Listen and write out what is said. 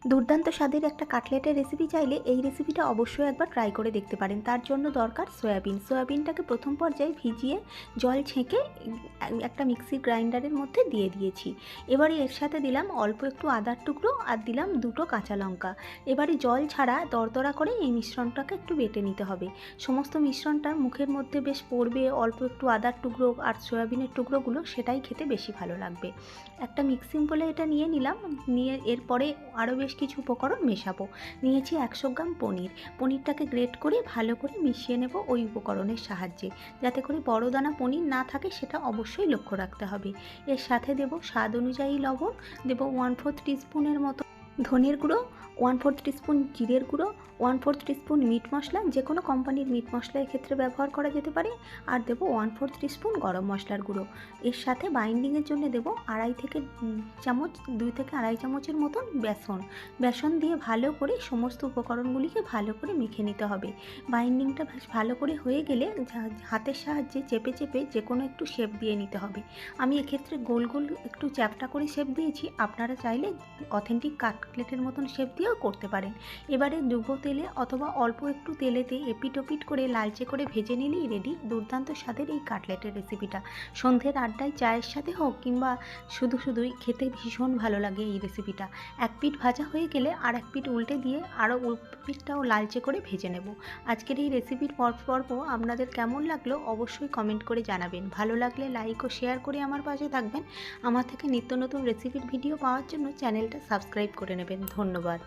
দুর্দান্ত স্বাদের একটা কাটলেটের রেসিপি চাইলে এই রেসিপিটা অবশ্যই একবার ট্রাই করে দেখতে পারেন। তার জন্য দরকার সয়াবিনটাকে প্রথম পর্যায়ে ভিজিয়ে জল ছেঁকে একটা মিক্সির গ্রাইন্ডারের মধ্যে দিয়ে দিয়েছি। এবারে এর সাথে দিলাম অল্প একটু আদার টুকরো আর দিলাম 2টো কাঁচা লঙ্কা। এবারে জল ছাড়া দরদরা করে এই মিশ্রণটাকে একটু বেটে নিতে হবে। সমস্ত মিশ্রণটা মুখের মধ্যে বেশ পড়বে, অল্প একটু আদার টুকরো আর সয়াবিনের টুকরোগুলো, সেটাই খেতে বেশি ভালো লাগবে। একটা মিক্সিং বলে এটা নিয়ে নিলাম। নিয়ে এরপরে আরও বেশ কিছু উপকরণ মেশাবো। নিয়েছি 100 গ্রাম পনিরটাকে গ্রেট করে ভালো করে মিশিয়ে নেব ওই উপকরণের সাহায্যে। যাতে করে বড় দানা পনির না থাকে সেটা অবশ্যই লক্ষ্য রাখতে হবে। এর সাথে দেব স্বাদ অনুযায়ী লবণ, দেব 1/4 টিস্পুনের মতো ধনের গুঁড়ো, 1/4 টিস্পুন জিরের গুঁড়ো, 1/4 টিস্পুন মিট মশলা, যে কোনো কোম্পানির মিট মশলা এক্ষেত্রে ব্যবহার করা যেতে পারে, আর দেবো 1/4 টিস্পুন গরম মশলার গুঁড়ো। এর সাথে বাইন্ডিংয়ের জন্য দেবো 2 থেকে আড়াই চামচের মতন বেসন দিয়ে ভালো করে সমস্ত উপকরণগুলিকে ভালো করে মেখে নিতে হবে। বাইন্ডিংটা বেশ ভালো করে হয়ে গেলে হাতের সাহায্যে চেপে চেপে যে কোনো একটু শেপ দিয়ে নিতে হবে। আমি এক্ষেত্রে গোল গোল একটু চ্যাপ্টা করে শেপ দিয়েছি, আপনারা চাইলে অথেন্টিক কাটলেটের মতন শেপ দিয়েও করতে পারেন। এবারে ডুবো তেলে অথবা অল্প একটু তেলেতে এপিট ওপিট করে লালচে করে ভেজে নিলেই রেডি দুর্দান্ত স্বাদের এই কাটলেটের রেসিপিটা। সন্ধ্যের আড্ডায় চায়ের সাথে হোক কিংবা শুধুই খেতে ভীষণ ভালো লাগে এই রেসিপিটা। এক পিঠ ভাজা হয়ে গেলে আর এক পিঠ উল্টে দিয়ে আরও পিঠটাও লালচে করে ভেজে নেব। আজকের এই রেসিপির পর্ব আপনাদের কেমন লাগলো অবশ্যই কমেন্ট করে জানাবেন। ভালো লাগলে লাইক ও শেয়ার করে আমার পাশে থাকবেন। আমার থেকে নিত্য নতুন রেসিপির ভিডিও পাওয়ার জন্য চ্যানেলটা সাবস্ক্রাইব করে নেবেন। ধন্যবাদ।